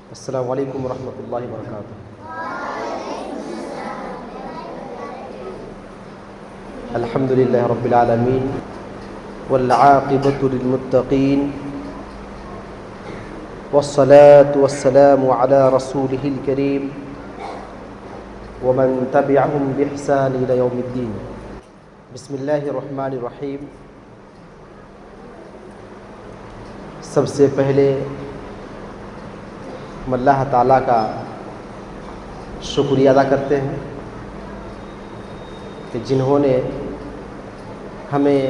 السلام علیکم ورحمۃ اللہ وبرکاتہ۔ الحمد للہ رب العالمین والعاقبۃ للمتقین والصلاة والسلام علی رسولہ الکریم ومن تبعهم بإحسان إلی یوم الدین۔ بسم اللہ الرحمن الرحیم۔ سب سے پہلے ہم اللہ تعالیٰ کا شکریہ ادا کرتے ہیں کہ جنہوں نے ہمیں،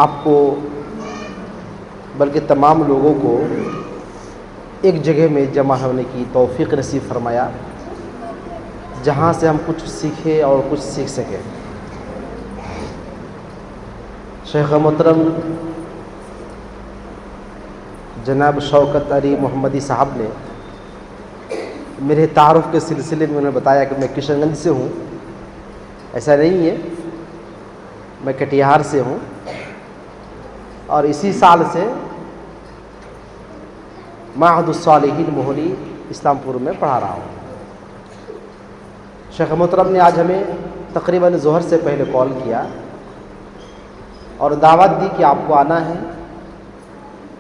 آپ کو، بلکہ تمام لوگوں کو ایک جگہ میں جمع ہونے کی توفیق نصیب فرمایا، جہاں سے ہم کچھ سیکھیں اور کچھ سیکھ سکیں۔ شیخ محترم جناب شوکت علی محمدی صاحب نے میرے تعارف کے سلسلے میں انہوں نے بتایا کہ میں کشن گنج سے ہوں۔ ایسا نہیں ہے، میں کٹیہار سے ہوں اور اسی سال سے معہد الصالحین موہنی اسلام پور میں پڑھا رہا ہوں۔ شیخ محترم نے آج ہمیں تقریباً ظہر سے پہلے کال کیا اور دعوت دی کہ آپ کو آنا ہے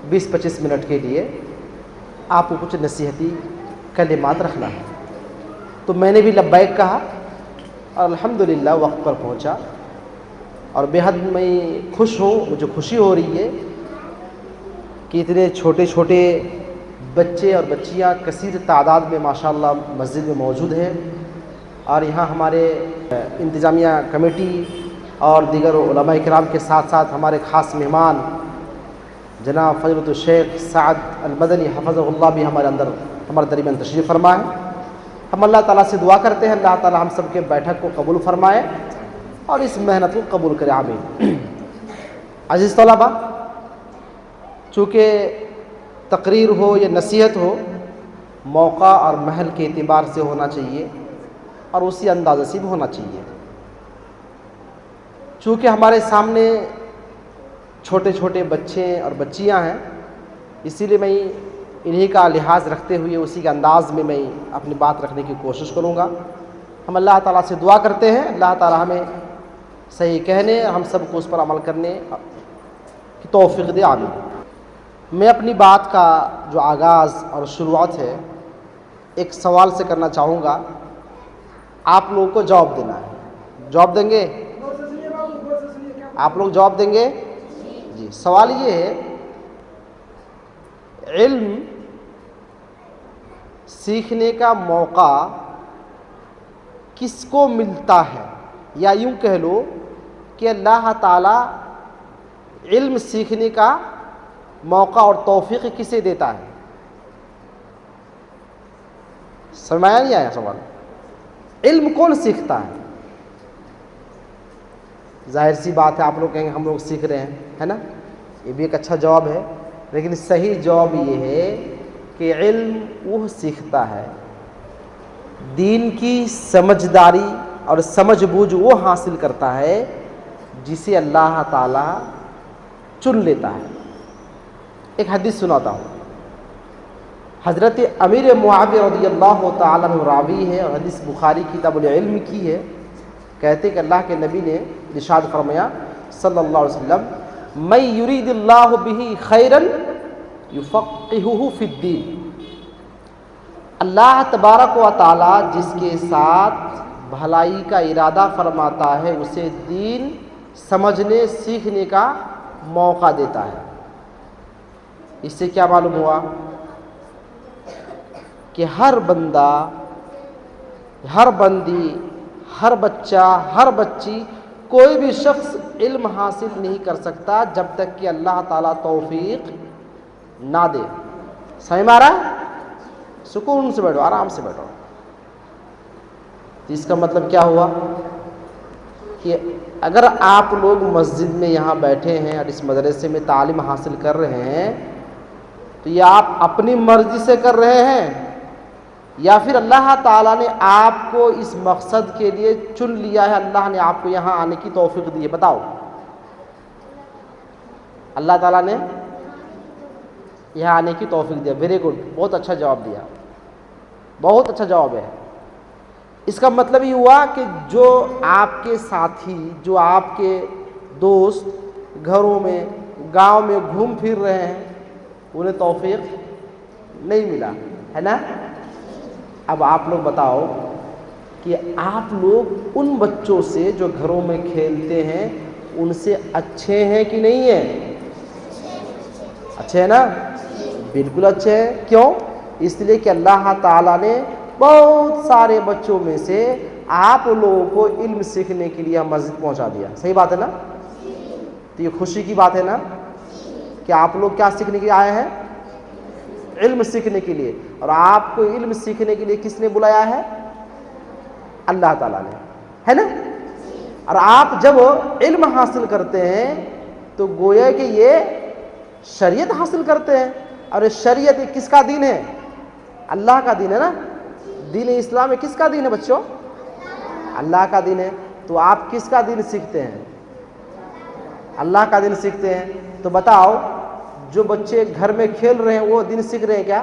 20-25 منٹ کے لیے، آپ کو کچھ نصیحتی کلمات رکھنا ہے۔ تو میں نے بھی لبیک کہا اور الحمدللہ وقت پر پہنچا، اور بے حد میں خوش ہوں، مجھے خوشی ہو رہی ہے کہ اتنے چھوٹے چھوٹے بچے اور بچیاں کثیر تعداد میں ماشاءاللہ مسجد میں موجود ہیں، اور یہاں ہمارے انتظامیہ کمیٹی اور دیگر علماء کرام کے ساتھ ساتھ ہمارے خاص مہمان جناب فضیلۃ الشیخ سعد المدنی حفظہ اللہ بھی ہمارے درمیان تشریف فرما ہے۔ ہم اللہ تعالیٰ سے دعا کرتے ہیں اللہ تعالیٰ ہم سب کے بیٹھک کو قبول فرمائے اور اس محنت کو قبول کرے، آمین۔ عزیز طلبہ، چونکہ تقریر ہو یا نصیحت ہو، موقع اور محل کے اعتبار سے ہونا چاہیے اور اسی اندازے سے بھی ہونا چاہیے۔ چونکہ ہمارے سامنے چھوٹے چھوٹے بچے اور بچیاں ہیں، اسی لیے میں انہی کا لحاظ رکھتے ہوئے اسی کے انداز میں میں اپنی بات رکھنے کی کوشش کروں گا۔ ہم اللہ تعالیٰ سے دعا کرتے ہیں اللہ تعالیٰ ہمیں صحیح کہنے، ہم سب کو اس پر عمل کرنے کی توفیق دے، آمین۔ میں اپنی بات کا جو آغاز اور شروعات ہے ایک سوال سے کرنا چاہوں گا، آپ لوگوں کو جواب دینا ہے۔ جواب دیں گے؟ آپ لوگ جواب دیں گے؟ جی۔ سوال یہ ہے، علم سیکھنے کا موقع کس کو ملتا ہے، یا یوں کہہ لو کہ اللہ تعالیٰ علم سیکھنے کا موقع اور توفیق کسے دیتا ہے؟ سمجھ نہیں آیا سوال؟ علم کون سیکھتا ہے؟ ظاہر سی بات ہے آپ لوگ کہیں گے ہم لوگ سیکھ رہے ہیں، ہے نا؟ یہ بھی ایک اچھا جواب ہے، لیکن صحیح جواب یہ ہے کہ علم وہ سیکھتا ہے، دین کی سمجھداری اور سمجھ بوجھ وہ حاصل کرتا ہے جسے اللہ تعالیٰ چن لیتا ہے۔ ایک حدیث سناتا ہوں، حضرت امیر معاویہ رضی اللہ تعالیٰ عنہ راوی ہے اور حدیث بخاری کتاب العلم کی ہے۔ کہتے کہ اللہ کے نبی نے ارشاد فرمایا صلی اللہ علیہ وسلم، من یرید اللہ بہ خیرا یفقہہ فی الدین، اللہ تبارک و تعالی جس کے ساتھ بھلائی کا ارادہ فرماتا ہے اسے دین سمجھنے سیکھنے کا موقع دیتا ہے۔ اس سے کیا معلوم ہوا کہ ہر بندہ، ہر بندی، ہر بچہ، ہر بچی، کوئی بھی شخص علم حاصل نہیں کر سکتا جب تک کہ اللہ تعالیٰ توفیق نہ دے۔ سمجھ میں آ رہا ہے؟ سکون سے بیٹھو، آرام سے بیٹھو۔ تو اس کا مطلب کیا ہوا کہ اگر آپ لوگ مسجد میں یہاں بیٹھے ہیں اور اس مدرسے میں تعلیم حاصل کر رہے ہیں تو یہ آپ اپنی مرضی سے کر رہے ہیں یا پھر اللہ تعالیٰ نے آپ کو اس مقصد کے لیے چن لیا ہے، اللہ نے آپ کو یہاں آنے کی توفیق دی ہے؟ بتاؤ۔ اللہ تعالیٰ نے یہاں آنے کی توفیق دیا. ویری گڈ, بہت اچھا جواب دیا, بہت اچھا جواب ہے. اس کا مطلب یہ ہوا کہ جو آپ کے ساتھی, جو آپ کے دوست گھروں میں گاؤں میں گھوم پھر رہے ہیں, انہیں توفیق نہیں ملا ہے نا. اب آپ لوگ بتاؤ کہ آپ لوگ ان بچوں سے جو گھروں میں کھیلتے ہیں ان سے اچھے ہیں کہ نہیں ہیں؟ اچھے ہیں نا, بالکل اچھے ہیں. کیوں؟ اس لیے کہ اللہ تعالیٰ نے بہت سارے بچوں میں سے آپ لوگوں کو علم سیکھنے کے لیے مسجد پہنچا دیا. صحیح بات ہے نا؟ تو یہ خوشی کی بات ہے نا کہ آپ لوگ کیا سیکھنے کے لیے آئے ہیں؟ علم سیکھنے کے لیے. اور آپ کو علم سیکھنے کے لیے کس نے بلایا ہے؟ اللہ تعالیٰ نے, ہے نا. اور آپ جب علم حاصل کرتے ہیں تو گویا کہ یہ شریعت حاصل کرتے ہیں. اور یہ شریعت کس کا دین ہے؟ اللہ کا دین ہے نا. دین اسلام میں کس کا دین ہے بچوں؟ اللہ کا دین ہے. تو آپ کس کا دین سیکھتے ہیں؟ اللہ کا دین سیکھتے ہیں. تو بتاؤ, جو بچے گھر میں کھیل رہے ہیں وہ دین سیکھ رہے ہیں کیا؟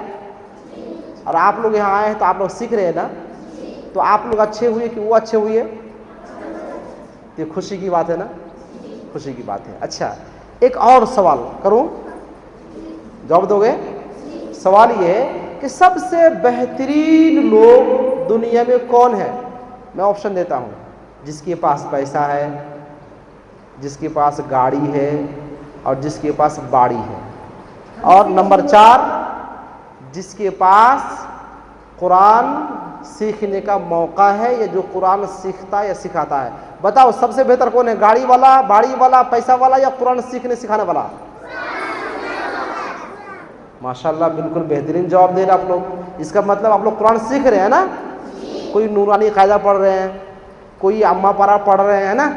اور آپ لوگ یہاں آئے ہیں تو آپ لوگ سیکھ رہے ہیں نا. تو آپ لوگ اچھے ہوئے کہ وہ اچھے ہوئے؟ یہ خوشی کی بات ہے نا, خوشی کی بات ہے. اچھا, ایک اور سوال کروں, جواب دو گے؟ سوال یہ ہے کہ سب سے بہترین لوگ دنیا میں کون ہے؟ میں آپشن دیتا ہوں. جس کے پاس پیسہ ہے, جس کے پاس گاڑی ہے, اور جس کے پاس باڑی ہے. اور نمبر 4, جس کے پاس قرآن سیکھنے کا موقع ہے یا جو قرآن سیکھتا ہے یا سکھاتا ہے. بتاؤ سب سے بہتر کون ہے؟ گاڑی والا, باڑی والا, پیسہ والا, یا قرآن سیکھنے سکھانے والا؟ ماشاءاللہ, بالکل بہترین جواب دے رہے آپ لوگ. اس کا مطلب آپ لوگ قرآن سیکھ رہے ہیں نا. کوئی نورانی قاعدہ پڑھ رہے ہیں, کوئی اما پارا پڑھ رہے ہیں نا,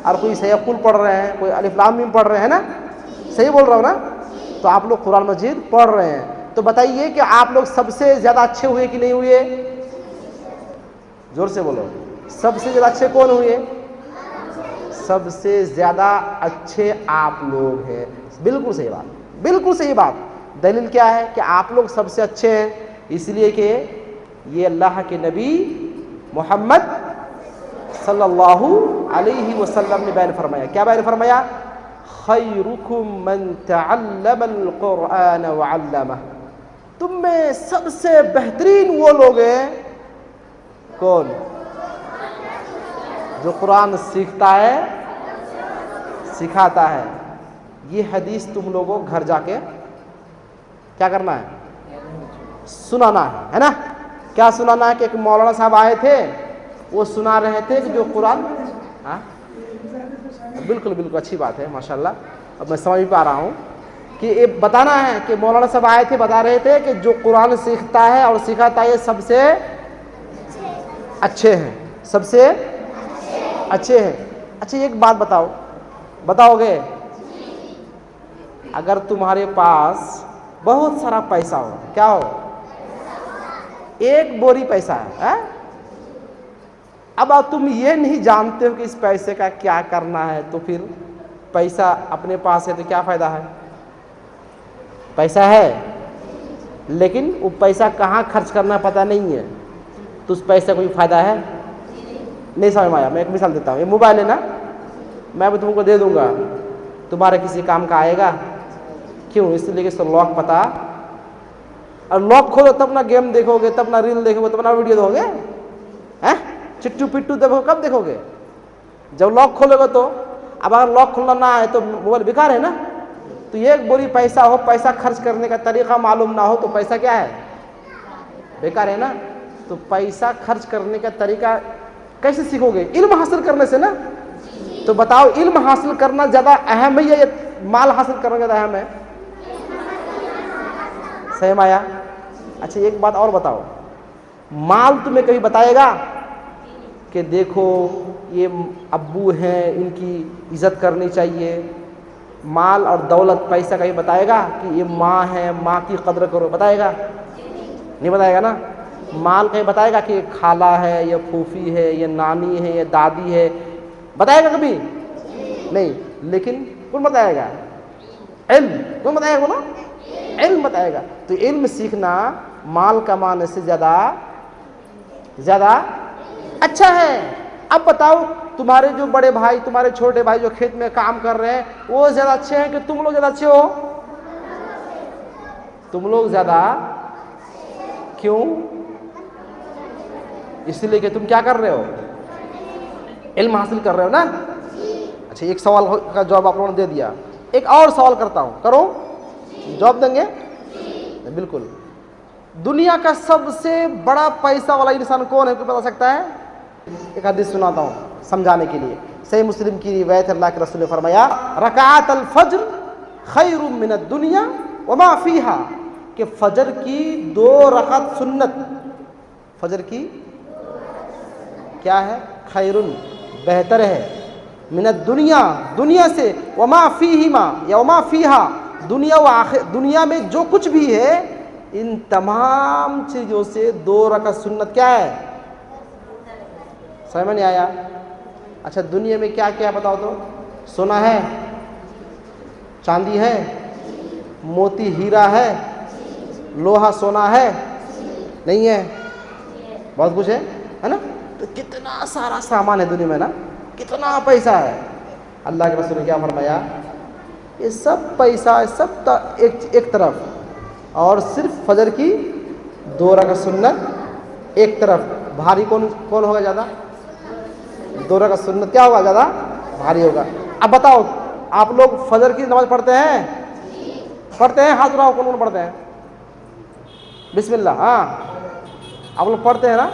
اور کوئی سیقل پڑھ رہے ہیں, کوئی الف لام میم پڑھ رہے ہیں نا. صحیح بول رہا ہوں نا؟ تو آپ لوگ قرآن مجید پڑھ رہے ہیں. تو بتائیے کہ آپ لوگ سب سے زیادہ اچھے ہوئے کہ نہیں ہوئے؟ زور سے بولو, سب سے زیادہ اچھے کون ہوئے؟ سب سے زیادہ اچھے آپ لوگ ہیں. بالکل صحیح بات, بالکل صحیح بات. دلیل کیا ہے کہ آپ لوگ سب سے اچھے ہیں؟ اس لیے کہ یہ اللہ کے نبی محمد صلی اللہ علیہ وسلم نے بیان فرمایا. کیا بیان فرمایا؟ خیرکم من تعلم القرآن وعلمہ. تم میں سب سے بہترین وہ لوگ ہیں کون؟ جو قرآن سیکھتا ہے, سکھاتا ہے. یہ حدیث تم لوگوں گھر جا کے کیا کرنا ہے؟ سنانا ہے نا. کیا سنانا ہے؟ کہ ایک مولانا صاحب آئے تھے, وہ سنا رہے تھے کہ جو قرآن, ہاں بالکل بالکل اچھی بات ہے ماشاءاللہ. اب میں سمجھ پا رہا ہوں کہ یہ بتانا ہے کہ مولانا صاحب آئے تھے, بتا رہے تھے کہ جو قرآن سیکھتا ہے اور سکھاتا ہے یہ سب سے اچھے ہیں, سب سے اچھے ہیں. اچھا ایک بات بتاؤ, بتاؤ گے؟ اگر تمہارے پاس بہت سارا پیسہ ہو, کیا ہو؟ ایک بوری پیسہ ہے, اب تم یہ نہیں جانتے ہو کہ اس پیسے کا کیا کرنا ہے, تو پھر پیسہ اپنے پاس ہے تو کیا فائدہ ہے؟ پیسہ ہے لیکن وہ پیسہ کہاں خرچ کرنا پتہ نہیں ہے, تو اس پیسے کا کوئی فائدہ ہے نہیں. سمجھ میں آیا؟ میں ایک مثال دیتا ہوں. یہ موبائل ہے نا, میں بھی تم کو دے دوں گا, تمہارے کسی کام کا آئے گا؟ کیوں؟ اس لیے کہ اس کو لاک پتا, اور لاک کھولو تب نہ گیم دیکھو گے, تب نہ ریل دیکھو گے, تب نہ ویڈیو دیکھو گے, چٹو پٹو دیکھو کب دیکھو گے؟ جب لاک کھولو گے تو. اب اگر لاک کھولنا نہ آئے تو موبائل بیکار ہے نا. تو ایک بوری پیسہ ہو, پیسہ خرچ کرنے کا طریقہ معلوم نہ ہو تو پیسہ کیا ہے؟ بیکار ہے نا. تو پیسہ خرچ کرنے کا طریقہ کیسے سیکھو گے؟ علم حاصل کرنے سے نا. تو بتاؤ, علم حاصل کرنا زیادہ اہم ہے یا مال حاصل کرنا زیادہ اہم ہے؟ صحیح آیا؟ اچھا ایک بات اور بتاؤ, مال تمہیں کبھی بتائے گا کہ دیکھو یہ ابو ہیں, ان کی عزت کرنی چاہیے؟ مال اور دولت, پیسہ کبھی بتائے گا کہ یہ ماں ہے, ماں کی قدر کرو؟ بتائے گا؟ نہیں بتائے گا نا. مال کہیں بتائے گا کہ یہ خالہ ہے, یہ پھوپھی ہے, یہ نانی ہے, یہ دادی ہے؟ بتائے گا کبھی؟ نہیں. لیکن کون بتائے گا؟ علم. کون بتائے گا؟ بولو. علم بتائے گا. تو علم سیکھنا مال کمانے سے زیادہ اچھا ہے. اب بتاؤ تمہارے جو بڑے بھائی تمہارے چھوٹے بھائی جو کھیت میں کام کر رہے ہیں وہ زیادہ اچھے ہیں کہ تم لوگ زیادہ اچھے ہو؟ تم لوگ زیادہ. کیوں؟ اس لیے کہ تم کیا کر رہے ہو؟ علم حاصل کر رہے ہو نا. اچھا ایک سوال کا جواب آپ لوگوں نے دے دیا. ایک اور سوال کرتا ہوں, کرو. جواب دیں گے؟ بالکل. دنیا کا سب سے بڑا پیسہ والا انسان کون ہے, کوئی بتا سکتا ہے؟ ایک حدیث سناتا ہوں سمجھانے کے لیے. صحیح مسلم کی روایت, اللہ کے رسول نے فرمایا رکعات الفجر خیر من الدنیا وما فیہا, کہ فجر کی 2 رکعت سنت, فجر کی کیا ہے؟ خیرن, بہتر ہے, من الدنیا, دنیا سے, وما فیہما یا وما فیہا, دنیا و آخر, دنیا میں جو کچھ بھی ہے ان تمام چیزوں سے 2 رکعت سنت کیا ہے؟ سمجھ میں نہیں آیا؟ اچھا دنیا میں کیا کیا بتاؤ تو؟ سونا ہے, چاندی ہے, موتی ہیرا ہے, لوہا سونا ہے, نہیں ہے؟ بہت کچھ ہے نا. تو کتنا سارا سامان ہے دنیا میں نا, کتنا پیسہ ہے. اللہ کے رسول نے کیا فرمایا؟ یہ سب پیسہ سب ایک طرف, اور صرف فجر کی 2 رکعت سنت ایک طرف. بھاری کون ہوگا زیادہ؟ 2 رکعت سنت کیا ہوگا زیادہ بھاری ہوگا. اب بتاؤ آپ لوگ فجر کی نماز پڑھتے ہیں؟ پڑھتے ہیں؟ ہاتھ اٹھاؤ کون پڑھتے ہیں؟ بسم اللہ. ہاں آپ لوگ پڑھتے ہیں نا,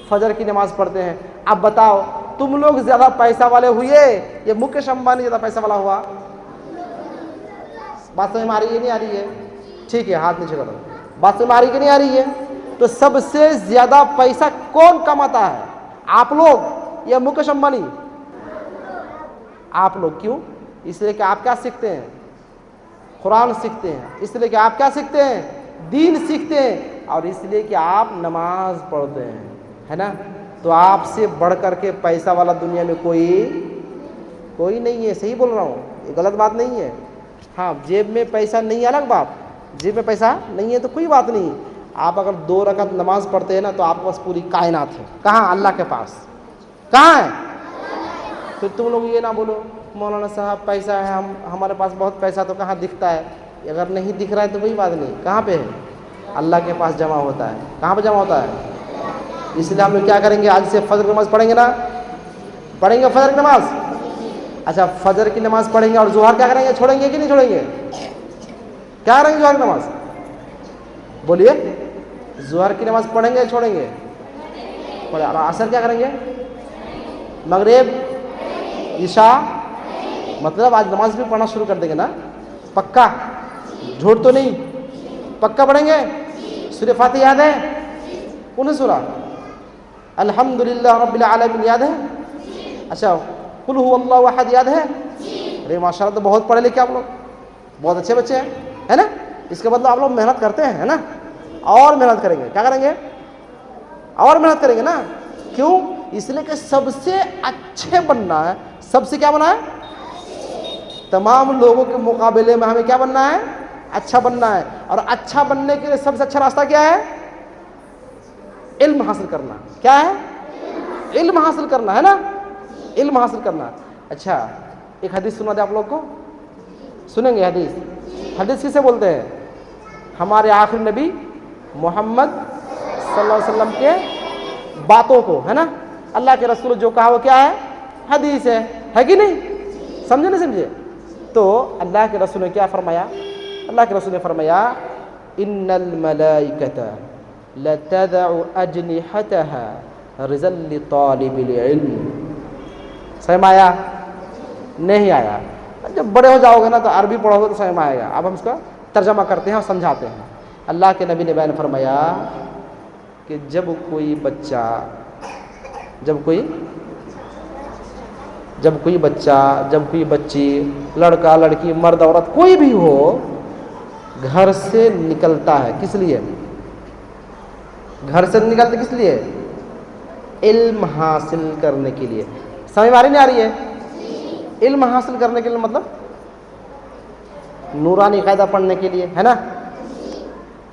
فجر کی نماز پڑھتے ہیں. اب بتاؤ تم لوگ زیادہ پیسہ والے ہوئے یا مکیش امبانی زیادہ پیسہ والا ہوا؟ بات سمجھ میں آ رہی ہے نہیں آ رہی ہے؟ ٹھیک ہے ہاتھ نیچے کرو. بات سمجھ میں آ رہی ہے نہیں آ رہی ہے؟ تو سب سے زیادہ پیسہ کون کماتا ہے, آپ لوگ یا مکیش امبانی؟ آپ لوگ. کیوں؟ اس لیے کہ آپ کیا سیکھتے ہیں؟ قرآن سیکھتے ہیں. اس لیے کہ آپ کیا سیکھتے ہیں؟ دین سیکھتے ہیں. اور اس لیے کہ آپ نماز پڑھتے ہیں, ہے نا. تو آپ سے بڑھ کر کے پیسہ والا دنیا میں کوئی نہیں ہے. صحیح بول رہا ہوں, یہ غلط بات نہیں ہے. ہاں جیب میں پیسہ نہیں ہے الگ بات, جیب میں پیسہ نہیں ہے تو کوئی بات نہیں. آپ اگر 2 رکعت نماز پڑھتے ہیں نا تو آپ کے پاس پوری کائنات ہے. کہاں؟ اللہ کے پاس. کہاں ہے؟ پھر تم لوگ یہ نہ بولو مولانا صاحب پیسہ ہے, ہمارے پاس بہت پیسہ, تو کہاں دکھتا ہے؟ اگر نہیں دکھ رہا ہے تو کوئی بات نہیں. کہاں پہ ہے؟ اللہ کے پاس جمع ہوتا ہے. کہاں پہ جمع ہوتا ہے؟ اس لیے ہم لوگ کیا کریں گے, آج سے فجر کی نماز پڑھیں گے نا, پڑھیں گے فجر کی نماز. اچھا فجر کی نماز پڑھیں گے اور ظہر کیا کریں گے, چھوڑیں گے کہ نہیں چھوڑیں گے؟ کیا کریں گے ظہر کی نماز؟ بولیے. ظہر کی نماز پڑھیں گے چھوڑیں گے؟ اور عصر کیا کریں گے؟ مغرب, عشاء, مطلب آج نماز بھی پڑھنا شروع کر دیں گے نا, پکا؟ جھوٹ تو نہیں؟ پکا پڑھیں گے. سورہ فاتحہ یاد ہے؟ کون سورہ؟ الحمدللہ رب العالمین یاد ہے؟ اچھا قل هو اللہ احد یاد ہے؟ ارے ماشاء اللہ, تو بہت پڑھے لکھے آپ لوگ, بہت اچھے بچے ہیں, ہے نا. اس کے بدلے آپ لوگ محنت کرتے ہیں, ہے نا. اور محنت کریں گے. کیا کریں گے؟ اور محنت کریں گے نا. کیوں؟ اس لیے کہ سب سے اچھے بننا ہے. سب سے کیا بننا ہے؟ تمام لوگوں کے مقابلے میں ہمیں کیا بننا ہے؟ اچھا بننا ہے. اور اچھا بننے کے لیے سب سے اچھا راستہ کیا ہے؟ علم حاصل کرنا. کیا ہے؟ علم حاصل کرنا, ہے نا. علم حاصل کرنا. اچھا ایک حدیث سنا دے آپ لوگ کو, سنیں گے حدیث؟ حدیث کسے بولتے ہیں؟ ہمارے آخری نبی محمد صلی اللہ علیہ وسلم کے باتوں کو, ہے نا. اللہ کے رسول جو کہا وہ کیا ہے؟ حدیث ہے کہ نہیں؟ سمجھے نہیں سمجھے؟ تو اللہ کے رسول نے کیا فرمایا؟ اللہ کے رسول نے فرمایا ان الملائکۃ لتدع اجنحتها رزا لطالب العلم. سمجھ میں آیا؟ نہیں آیا؟ جب بڑے ہو جاؤ گے نا تو عربی پڑھو گے تو سمجھ میں آئے گا. اب ہم اس کا ترجمہ کرتے ہیں اور سمجھاتے ہیں. اللہ کے نبی نے بیان فرمایا کہ جب کوئی بچہ, جب کوئی بچی, لڑکا لڑکی, مرد عورت, کوئی بھی ہو, گھر سے نکلتا ہے, کس لیے گھر سے نکلتا؟ کس لیے؟ علم حاصل کرنے کے لیے. سمجھ میں آ رہی نہیں آ رہی ہے؟ علم حاصل کرنے کے لیے مطلب نورانی قاعدہ پڑھنے کے لیے, ہے نا.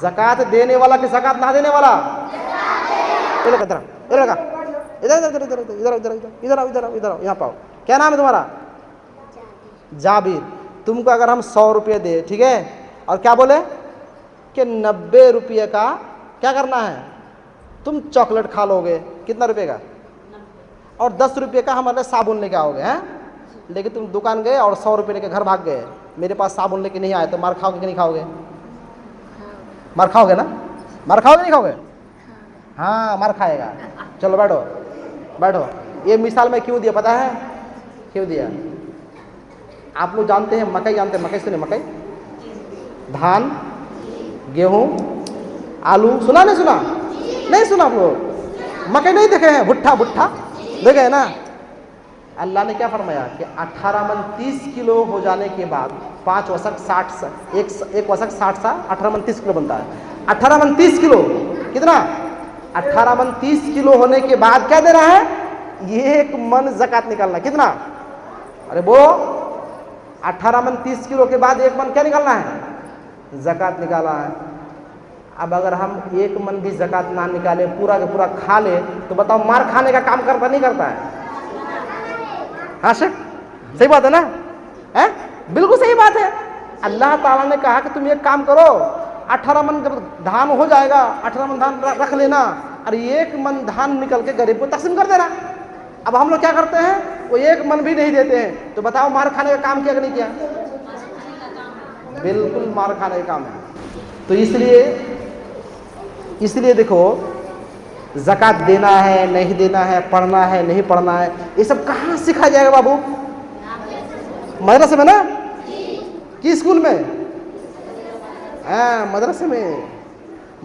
زکات دینے والا کہ زکات نہ دینے والا؟ ادھر ادھر ادھر ادھر ادھر ادھر ادھر ادھر ادھر ادھر یہاں پاؤ. کیا نام ہے تمہارا؟ جابر. تم کو اگر ہم 100 روپے دے، ٹھیک ہے، اور کیا بولے کہ 90 روپے کا کیا کرنا ہے، تم چاکلیٹ کھا لو گے، کتنا روپے کا، اور 10 روپے کا ہمارے صابن لے کے آؤ گے، ہیں؟ لیکن تم دکان گئے اور 100 روپے لے کے گھر بھاگ گئے، میرے پاس صابن لے کے نہیں آئے، تو مار کھاؤ گے کہ نہیں کھاؤ گے؟ مار کھاؤ گے نا؟ مار کھاؤ گے نہیں کھاؤ گے؟ ہاں مار کھائے گا. چلو بیٹھو بیٹھو. یہ مثال میں کیوں دیا پتہ ہے؟ کیوں دیا؟ آپ لوگ جانتے ہیں مکئی، جانتے ہیں مکئی؟ سنے مکئی، دھان، گیہوں، آلو، سنا نہیں سنا؟ نہیں سنا آپ لوگ؟ مکئی نہیں دیکھے ہیں؟ بھٹا بھٹا دیکھے ہیں نا؟ اللہ نے کیا فرمایا کہ 18 من 30 کلو ہو جانے کے بعد 5 وسق 60 ایک وسق 60 سا 18 من 30 کلو بنتا ہے. 18 من 30 کلو کتنا؟ 18 من 30 کلو ہونے کے بعد کیا دینا ہے؟ 1 من زکات نکالنا. کتنا؟ ارے وہ 18 من 30 کلو کے بعد 1 من کیا نکالنا ہے؟ زکات نکالا ہے. اب اگر ہم 1 من بھی زکات نہ نکالے، پورا کا پورا کھا لے، تو بتاؤ مار کھانے کا کام کرتا نہیں کرتا ہے؟ ہاں شک، صحیح بات ہے نا؟ بالکل صحیح بات ہے. اللہ تعالیٰ نے کہا کہ تم ایک کام کرو، 18 من جب دھان ہو جائے گا، 18 من دھان رکھ لینا، اور 1 من دھان نکل کے غریب کو تقسیم کر دینا. اب ہم لوگ کیا کرتے ہیں؟ وہ 1 من بھی نہیں دیتے ہیں. تو بتاؤ مار کھانے کا کام کیا کہ نہیں کیا؟ بالکل مار کھانے کا کام ہے. تو اس لیے دیکھو، زکات دینا ہے نہیں دینا ہے، پڑھنا ہے نہیں پڑھنا ہے، یہ سب کہاں سکھا جائے گا بابو؟ مدرسے میں نا؟ کی اسکول میں؟ ہاں مدرسے میں.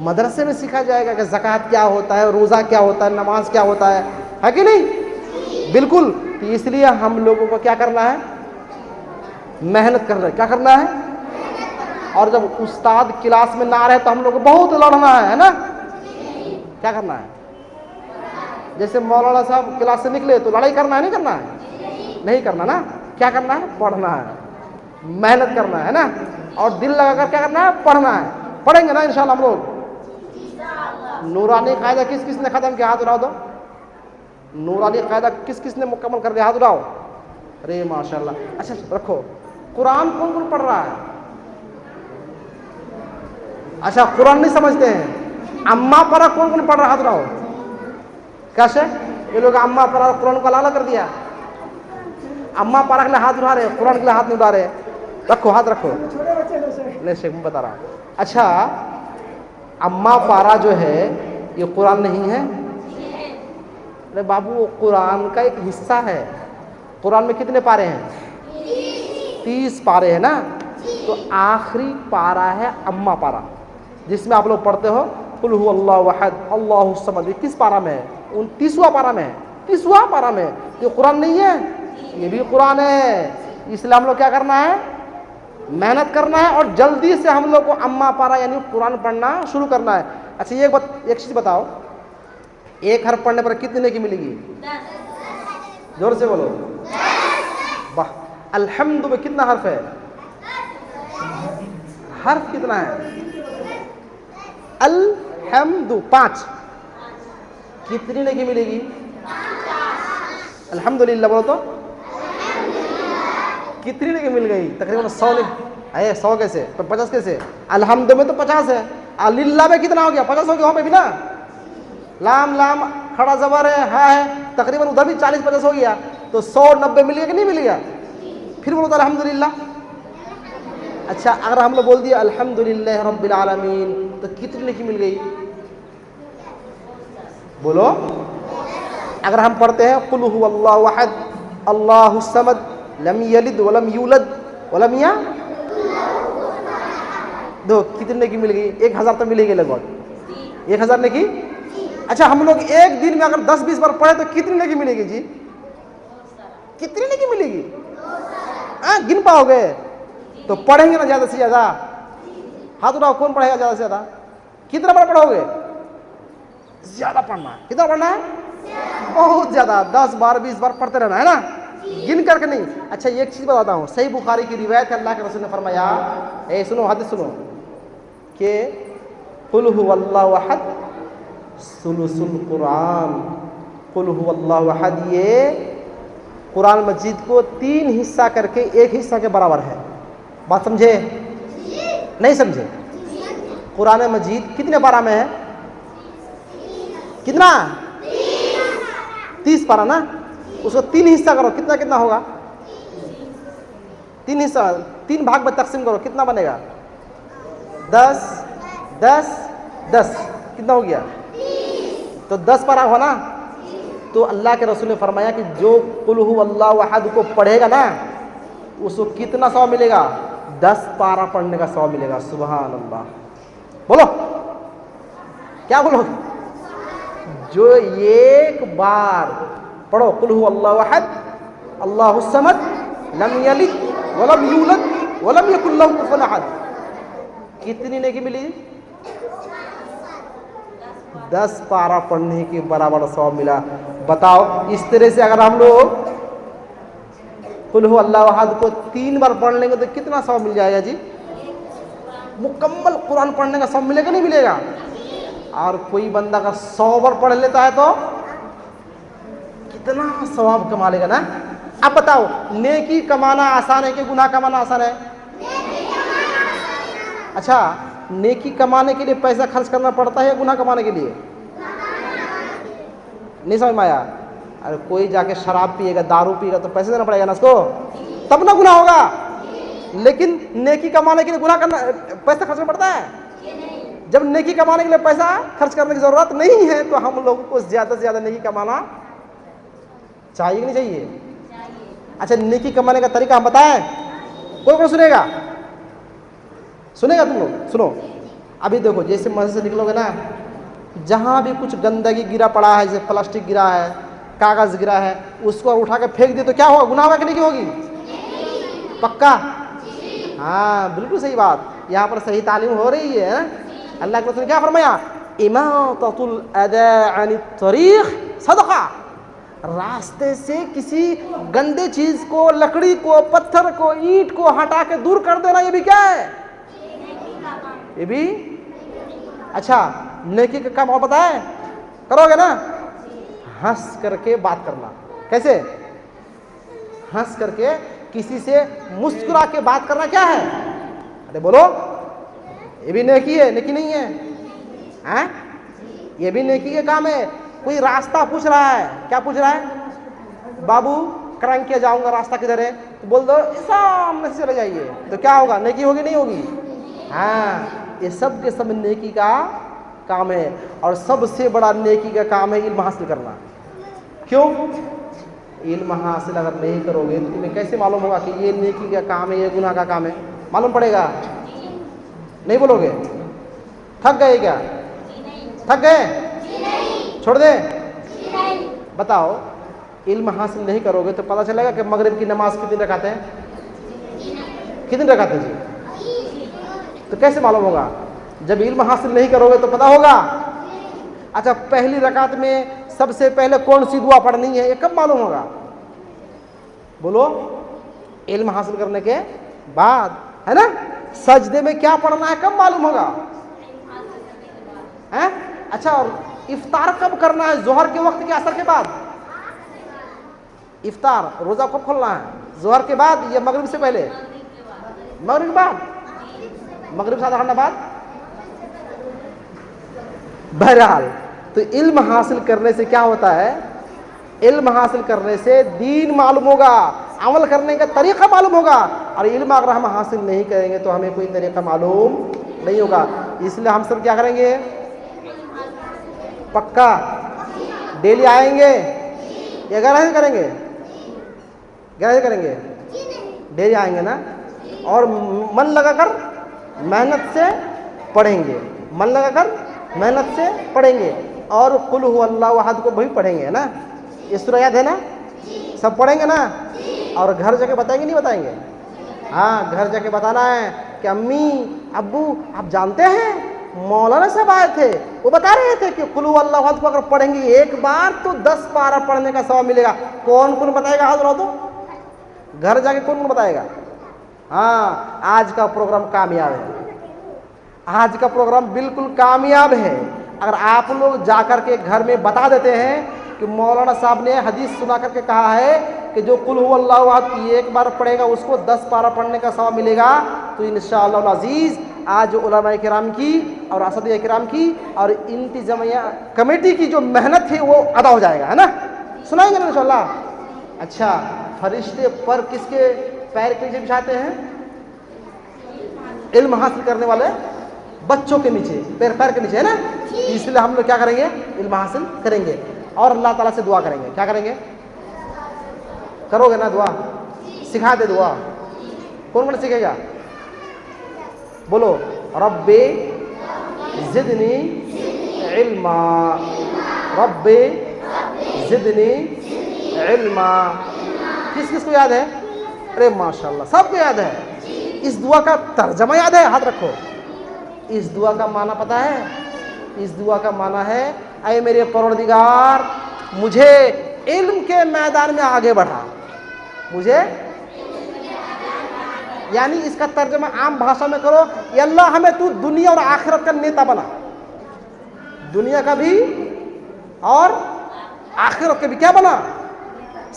مدرسے میں سکھا جائے گا کہ زکات کیا ہوتا ہے، روزہ کیا ہوتا ہے، نماز کیا ہوتا ہے کہ نہیں؟ بالکل. تو اس لیے ہم لوگوں کو کیا کرنا ہے؟ محنت کرنا ہے. کیا کرنا ہے؟ اور جب استاد کلاس میں نہ رہے تو ہم لوگ کو بہت لڑنا ہے نا؟ کیا کرنا ہے؟ جیسے مولانا صاحب کلاس سے نکلے تو لڑائی کرنا ہے نہیں کرنا ہے؟ نہیں کرنا نا؟ کیا کرنا ہے؟ پڑھنا ہے، محنت کرنا ہے نا، اور دل لگا کر کیا کرنا ہے؟ پڑھنا ہے. پڑھیں گے نا انشاءاللہ ہم لوگ؟ نورانی قاعدہ کس کس نے ختم کیا؟ ہاتھ اٹھاؤ دو. نورانی قاعدہ کس کس نے مکمل کر دیا؟ ہاتھ اٹھاؤ. ارے ماشاءاللہ. اچھا رکھو. قرآن کون کون پڑھ رہا ہے؟ اچھا قرآن نہیں سمجھتے ہیں؟ اما پارا کون کون پڑھ رہا ہے؟ ہاتھ اٹھاؤ. کیسے یہ لوگ اما پارا قرآن کو الگ کر دیا؟ اما پارا کے لیے ہاتھ اٹھا رہے، قرآن کے لیے ہاتھ نہیں اٹھا رہے. رکھو ہاتھ رکھو. نہیں شیخ میں بتا رہا ہوں. اچھا اما پارا جو ہے یہ قرآن نہیں ہے؟ ارے بابو وہ قرآن کا ایک حصہ ہے. قرآن میں کتنے پارے ہیں؟ 30 پارے ہیں نا؟ تو آخری پارا ہے اما پارا، جس میں آپ لوگ پڑھتے ہو قل هو اللہ احد اللہ الصمد. یہ کس پارا میں ہے؟ 29واں پارا میں ہے. 30واں پارا میں. یہ قرآن نہیں ہے؟ یہ بھی قرآن ہے. اس لیے ہم لوگ کیا کرنا ہے؟ محنت کرنا ہے، اور جلدی سے ہم لوگ کو اما پارا یعنی قرآن پڑھنا شروع کرنا ہے. اچھا ایک چیز بتاؤ، ایک حرف پڑھنے پر کتنے کی ملے گی؟ 10. زور سے بولو. واہ. الحمد میں کتنا حرف ہے؟ حرف کتنا ہے؟ الحمد 5. کتنی نیکی ملے گی؟ الحمدللہ بولو تو. کتنی نیکی مل گئی؟ تقریباً 100. 100 کیسے؟ 50 کیسے؟ الحمد میں تو 50 ہے. للہ میں کتنا ہو گیا؟ 50 ہو گیا وہاں پہ بھی نا. لام لام کھڑا زبر ہے تقریباً ادھر بھی 40-50 ہو گیا. تو 190 مل گیا کہ نہیں مل گیا؟ پھر بولو تو الحمدللہ. اچھا اگر ہم لوگ بول دیا الحمدللہ رب العالمین تو کتنی نیکی مل گئی؟ بولو. اگر ہم پڑھتے ہیں قل هو اللہ احد اللہ الصمد لم یلد ولم یولد ولم دو کتنے نیکی مل گئی؟ 1000 تو ملے گی لگ بھگ. 1000 نیکی. اچھا ہم لوگ ایک دن میں اگر 10-20 بار پڑھے تو کتنی نیکی ملے گی جی؟ کتنی نیکی ملے گی؟ گن پاؤ گے؟ تو پڑھیں گے نا زیادہ سے زیادہ. ہاتھ اٹھاؤ کون پڑھے گا زیادہ سے زیادہ؟ کتنا بار پڑھو گے؟ زیادہ پڑھنا ہے. کتنا پڑھنا ہے؟ بہت زیادہ. 10 بار 20 بار پڑھتے رہنا ہے نا، گن کر کے نہیں. اچھا ایک چیز بتاتا ہوں، صحیح بخاری کی روایت ہے، اللہ کے رسول نے فرمایا، سنو حدیث سنو، کہ قل هو اللہ احد ثلث القرآن، قل هو اللہ احد یہ قرآن مجید کو 3 حصہ کر کے 1 حصہ کے برابر ہے. بات سمجھے؟ نہیں سمجھے؟ قرآن مجید کتنے پارہ میں ہے؟ کتنا؟ 30 پارہ نا. اس کو 3 حصہ کرو، کتنا کتنا ہوگا؟ 3 حصہ 3 بھاگ میں تقسیم کرو، کتنا بنے گا؟ 10 10 10 کتنا ہو گیا؟ تو 10 پارہ ہو نا. تو اللہ کے رسول نے فرمایا کہ جو قل هو اللہ احد کو پڑھے گا نا اس کو کتنا ثواب ملے گا؟ 10 پارہ پڑھنے کا ثواب ملے گا. سبحان اللہ. بولو کیا بولو؟ جو ایک بار پڑھو قل هو اللہ احد اللہ الصمد لم یلد ولم یولد ولم یکن لہ کفوا احد، کتنی نیکی ملی؟ 10 پارہ پڑھنے کے برابر ثواب ملا. بتاؤ اس طرح سے اگر ہم لوگ قل هو اللہ احد کو 3 بار پڑھ لیں گے تو کتنا ثواب مل جائے گا جی؟ مکمل قرآن پڑھنے کا ثواب ملے گا نہیں ملے گا؟ اور کوئی بندہ اگر 100 بار پڑھ لیتا ہے تو کتنا ثواب کما لے گا نا. اب بتاؤ نیکی کمانا آسان ہے کہ گناہ کمانا آسان ہے؟ اچھا نیکی کمانے کے لیے پیسہ خرچ کرنا پڑتا ہے یا گناہ کمانے کے لیے؟ نہیں سمجھ میں آیا؟ ارے کوئی جا کے شراب پیے گا دارو پیے گا تو پیسے دینا پڑے گا نا اس کو، تب نہ گناہ ہوگا. لیکن نیکی کمانے کے لیے گناہ کرنا پیسہ خرچ کرنا پڑتا ہے. جب نیکی کمانے کے لیے پیسہ خرچ کرنے کی ضرورت نہیں ہے تو ہم لوگوں کو زیادہ سے زیادہ نیکی کمانا چاہیے کہ نہیں چاہیے؟ اچھا نیکی کمانے کا طریقہ ہم بتائیں؟ کوئی کون سنے گا؟ سنے گا تم لوگ؟ سنو. ابھی دیکھو جیسے مسجد سے نکلو گے نا جہاں بھی کچھ گندگی گرا پڑا ہے جیسے پلاسٹک گرا ہے کاغذ گرا ہے اس کو اٹھا کے پھینک دے تو کیا ہوگا؟ گناہ ہوگا کہ نہیں ہوگی؟ پکا؟ ہاں بالکل صحیح بات. یہاں پر صحیح تعلیم ہو رہی ہے. اللہ کے رسول نے کیا فرمایا؟ اماطۃ الاذى عن الطریق صدقہ. راستے سے کسی گندے چیز کو لکڑی کو پتھر کو اینٹ کو ہٹا کے دور کر دینا یہ بھی کیا ہے؟ یہ بھی اچھا نیکی کا کام. اور پتہ ہے کرو گے نا ہنس کر کے بات کرنا. کیسے؟ ہنس کر کے کسی سے مسکرا کے بات کرنا کیا ہے؟ ارے بولو یہ بھی نیکی ہے؟ نیکی نہیں ہے؟ یہ بھی نیکی کے کام ہے. کوئی راستہ پوچھ رہا ہے، کیا پوچھ رہا ہے؟ بابو کرنگ کیا جاؤں گا راستہ کدھر ہے؟ تو بول دو سامنے سے چلے جائیے. تو کیا ہوگا؟ نیکی ہوگی نہیں ہوگی؟ ہاں یہ سب کے سب نیکی کا کام ہے. اور سب سے بڑا نیکی کا کام ہے علم حاصل کرنا. کیوں؟ علم حاصل اگر نہیں کرو گے تو تمہیں کیسے معلوم ہوگا کہ یہ نیکی کا کام ہے یہ گناہ کا کام ہے؟ معلوم پڑے گا؟ نہیں بولو گے؟ تھک گئے کیا؟ تھک گئے؟ چھوڑ دیں؟ بتاؤ علم حاصل نہیں کرو گے تو پتہ چلے گا کہ مغرب کی نماز کتنی رکعتیں ہیں؟ کتنی رکعتیں جی؟ تو کیسے معلوم ہوگا؟ جب علم حاصل نہیں کرو گے تو پتہ ہوگا. اچھا پہلی رکعت میں سب سے پہلے کون سی دعا پڑھنی ہے یہ کب معلوم ہوگا؟ بولو علم حاصل کرنے کے بعد ہے نا. سجدے میں کیا پڑھنا ہے کب معلوم ہوگا؟ اچھا اور افطار کب کرنا ہے؟ ظہر کے وقت کے اثر کے بعد؟ افطار روزہ کب کھولنا ہے؟ ظہر کے بعد یا مغرب سے پہلے؟ مغرب کے بعد. مغرب سے آدھا گھنٹہ بعد. بہرحال تو علم حاصل کرنے سے کیا ہوتا ہے؟ علم حاصل کرنے سے دین معلوم ہوگا، عمل کرنے کا طریقہ معلوم ہوگا. اور علم اگر ہم حاصل نہیں کریں گے تو ہمیں کوئی طریقہ معلوم نہیں ہوگا. اس لیے ہم سب کیا کریں گے؟ پکا ڈیلی آئیں گے یا گھر سے کریں گے؟ گھر سے کریں گے؟ ڈیلی آئیں گے نا. اور من لگا کر محنت سے پڑھیں گے، من لگا کر محنت سے پڑھیں گے. اور قل هو اللہ احد کو بھی پڑھیں گے نا. یہ سورہ یاد ہے نا؟ سب پڑھیں گے نا. اور گھر جا کے بتائیں گے نہیں بتائیں گے؟ ہاں گھر جا کے بتانا ہے کہ امی ابو آپ جانتے ہیں مولانا صاحب آئے تھے وہ بتا رہے تھے کہ قل هو اللہ احد کو اگر پڑھیں گے ایک بار تو 10 پارہ پڑھنے کا ثواب ملے گا. کون کون بتائے گا؟ حاضر ہو تو گھر جا کے کون کون بتائے گا؟ ہاں آج کا پروگرام کامیاب ہے. آج کا پروگرام بالکل کامیاب ہے. اگر آپ لوگ جا کر کے گھر میں بتا دیتے ہیں کہ مولانا صاحب نے حدیث سنا کر کے کہا ہے کہ جو قل هو اللہ احد ایک بار پڑھے گا اس کو 10 پارہ پڑھنے کا ثواب ملے گا, تو انشاءاللہ العزیز آج علماء کرام کی اور اساتذہ کرام کی اور انتظامیہ کمیٹی کی جو محنت ہے وہ ادا ہو جائے گا, ہے نا. سنائیں گے نا انشاءاللہ. اچھا, فرشتے پر کس کے پیر کے نیچے بچھاتے ہیں؟ علم حاصل کرنے والے بچوں کے نیچے, پیر کے نیچے, ہے نا. اس لیے ہم لوگ کیا کریں گے؟ علم حاصل کریں گے اور اللہ تعالیٰ سے دعا کریں گے. کیا کریں گے؟ کرو گے نا دعا؟ سکھا دے دعا. کون سیکھے گا؟ بولو, رب زدنی علما, رب زدنی علما. کس کس کو یاد ہے؟ ارے ماشاءاللہ سب کو یاد ہے. اس دعا کا ترجمہ یاد ہے؟ ہاتھ رکھو. اس دعا کا معنی پتہ ہے؟ اس دعا کا معنی ہے اے میرے پروردگار مجھے علم کے میدان میں آگے بڑھا. مجھے یعنی اس کا ترجمہ عام بھاشا میں کرو, یا اللہ ہمیں تو دنیا اور آخرت کا نیتا بنا, دنیا کا بھی اور آخرت کا بھی کیا بنا؟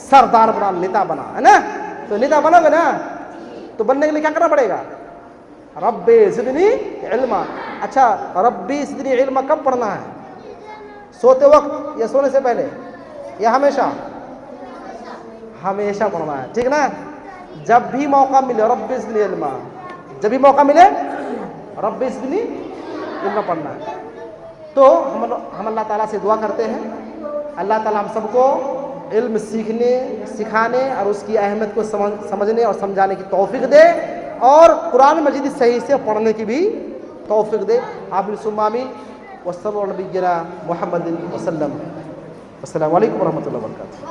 سردار بنا, نیتا بنا, ہے نا. تو نیتا بنو گے نا, تو بننے کے لیے کیا کرنا پڑے گا؟ رب زدنی علما. اچھا, رب زدنی علما کب پڑھنا ہے؟ سوتے وقت یا سونے سے پہلے یا ہمیشہ؟ ہمیشہ پڑھنا ہے, ٹھیک نا. جب بھی موقع ملے رب زدنی علما, جب بھی موقع ملے رب زدنی علما پڑھنا ہے. تو ہم اللہ تعالیٰ سے دعا کرتے ہیں اللہ تعالیٰ ہم سب کو علم سیکھنے, سکھانے اور اس کی اہمیت کو سمجھنے اور سمجھانے کی توفیق دے, اور قرآن مجید صحیح سے پڑھنے کی بھی توفیق دے. آمین ثم آمین. وصلی اللہ علی نبینا محمد وسلم. السلام علیکم ورحمۃ اللہ وبرکاتہ.